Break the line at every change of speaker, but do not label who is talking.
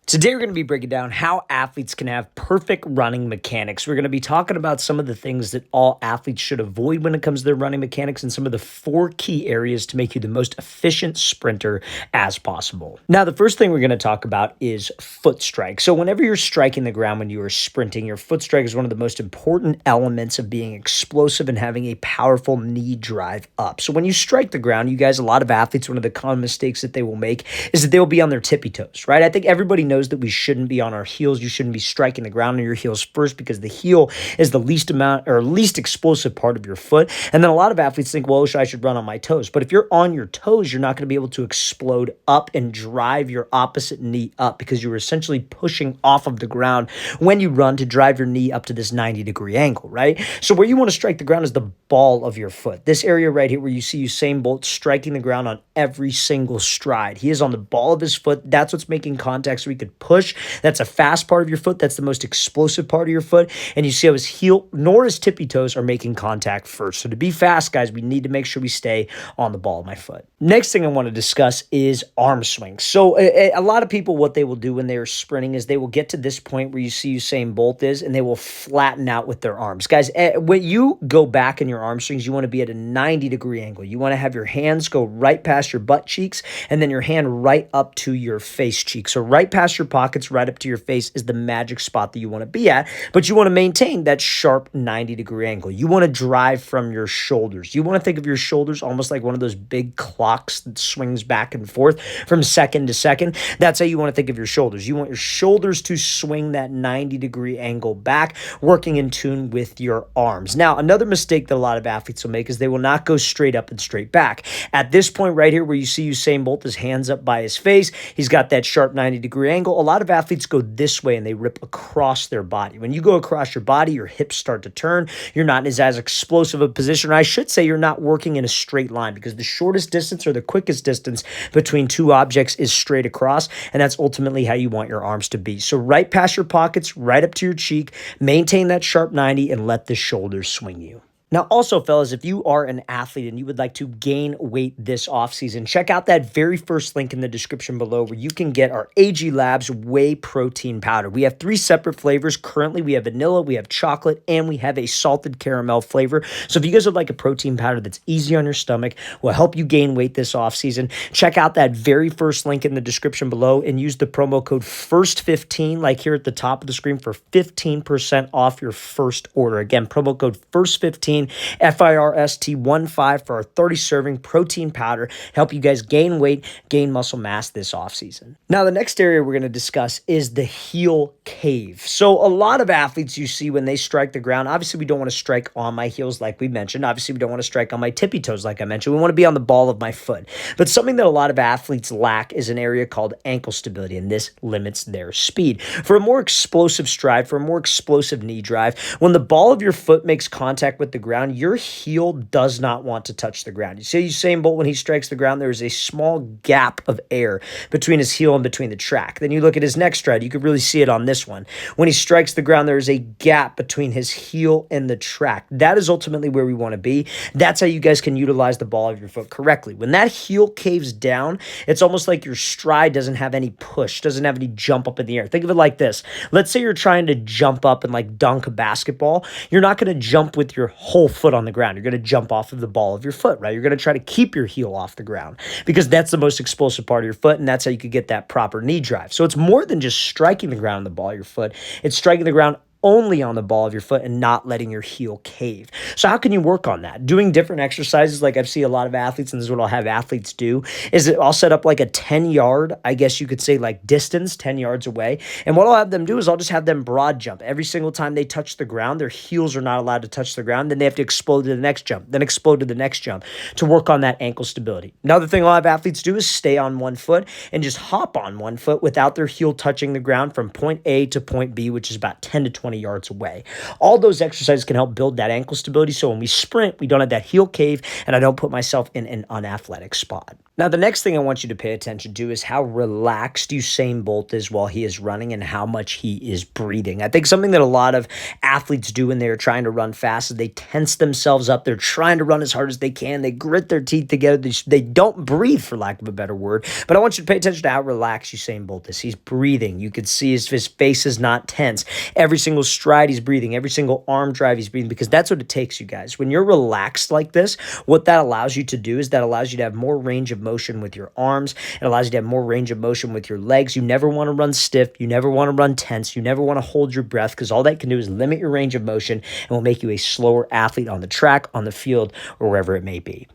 Today, we're going to be breaking down how athletes can have perfect running mechanics. We're going to be talking about some of the things that all athletes should avoid when it comes to their running mechanics and some of the 4 key areas to make you the most efficient sprinter as possible. Now, the first thing we're going to talk about is foot strike. So whenever you're striking the ground when you are sprinting, your foot strike is one of the most important elements of being explosive and having a powerful knee drive up. So when you strike the ground, you guys, a lot of athletes, one of the common mistakes that they will make is that they will be on their tippy toes, right? I think everybody knows that we shouldn't be on our heels. You shouldn't be striking the ground on your heels first because the heel is the least explosive part of your foot. And then a lot of athletes think, well, I should run on my toes. But if you're on your toes, you're not going to be able to explode up and drive your opposite knee up because you're essentially pushing off of the ground when you run to drive your knee up to this 90-degree angle, right? So where you want to strike the ground is the ball of your foot. This area right here where you see Usain Bolt striking the ground on every single stride. He is on the ball of his foot. That's what's making contact so he could push. That's a fast part of your foot. That's the most explosive part of your foot. And you see how his heel nor his tippy toes are making contact first. So to be fast, guys, we need to make sure we stay on the ball of my foot. Next thing I want to discuss is arm swings. So a lot of people, what they will do when they are sprinting is they will get to this point where you see Usain Bolt is, and they will flatten out with their arms. Guys, when you go back in your arm swings, you want to be at a 90-degree angle. You want to have your hands go right past your butt cheeks and then your hand right up to your face cheek. So right past your pockets, right up to your face is the magic spot that you want to be at, but you want to maintain that sharp 90-degree angle. You want to drive from your shoulders. You want to think of your shoulders almost like one of those big clocks that swings back and forth from second to second. That's how you want to think of your shoulders. You want your shoulders to swing that 90-degree angle back, working in tune with your arms. Now, another mistake that a lot of athletes will make is they will not go straight up and straight back. At this point right here where you see Usain Bolt, his hands up by his face, he's got that sharp 90-degree angle. A lot of athletes go this way and they rip across their body. When you go across your body, your hips start to turn. You're not in as explosive a position. Or I should say you're not working in a straight line because the shortest distance or the quickest distance between two objects is straight across, and that's ultimately how you want your arms to be. So right past your pockets, right up to your cheek, maintain that sharp 90 and let the shoulders swing you. Now, also, fellas, if you are an athlete and you would like to gain weight this offseason, check out that very first link in the description below where you can get our AG Labs Whey Protein Powder. We have 3 separate flavors. Currently, we have vanilla, we have chocolate, and we have a salted caramel flavor. So if you guys would like a protein powder that's easy on your stomach, will help you gain weight this offseason, check out that very first link in the description below and use the promo code FIRST15, like here at the top of the screen, for 15% off your first order. Again, promo code FIRST15. FIRST15 for our 30-serving protein powder, help you guys gain weight, gain muscle mass this offseason. Now, the next area we're going to discuss is the heel cave. So a lot of athletes you see when they strike the ground, obviously we don't want to strike on my heels like we mentioned. Obviously we don't want to strike on my tippy toes like I mentioned. We want to be on the ball of my foot. But something that a lot of athletes lack is an area called ankle stability, and this limits their speed. For a more explosive stride, for a more explosive knee drive, when the ball of your foot makes contact with the ground, your heel does not want to touch the ground. You see Usain Bolt, when he strikes the ground, there is a small gap of air between his heel and between the track. Then you look at his next stride, you can really see it on this one. When he strikes the ground, there is a gap between his heel and the track. That is ultimately where we want to be. That's how you guys can utilize the ball of your foot correctly. When that heel caves down, it's almost like your stride doesn't have any push, doesn't have any jump up in the air. Think of it like this. Let's say you're trying to jump up and like dunk a basketball. You're not going to jump with your whole foot on the ground. You're going to jump off of the ball of your foot, right? You're going to try to keep your heel off the ground because that's the most explosive part of your foot, and that's how you could get that proper knee drive. So it's more than just striking the ground on the ball of your foot. It's striking the ground only on the ball of your foot and not letting your heel cave. So how can you work on that? Doing different exercises like I've seen a lot of athletes, and this is what I'll have athletes do, is that I'll set up like a 10-yard, I guess you could say like distance, 10 yards away. And what I'll have them do is I'll just have them broad jump. Every single time they touch the ground, their heels are not allowed to touch the ground. Then they have to explode to the next jump, then explode to the next jump to work on that ankle stability. Another thing I'll have athletes do is stay on one foot and just hop on one foot without their heel touching the ground from point A to point B, which is about 10 to 20 yards away. All those exercises can help build that ankle stability so when we sprint, we don't have that heel cave and I don't put myself in an unathletic spot. Now, the next thing I want you to pay attention to is how relaxed Usain Bolt is while he is running and how much he is breathing. I think something that a lot of athletes do when they're trying to run fast is they tense themselves up. They're trying to run as hard as they can. They grit their teeth together. They don't breathe, for lack of a better word. But I want you to pay attention to how relaxed Usain Bolt is. He's breathing. You can see his face is not tense. Every single stride he's breathing. Every single arm drive he's breathing, because that's what it takes, you guys. When you're relaxed like this, what that allows you to do is that allows you to have more range of motion with your arms. It allows you to have more range of motion with your legs. You never want to run stiff. You never want to run tense. You never want to hold your breath, because all that can do is limit your range of motion and will make you a slower athlete on the track, on the field, or wherever it may be.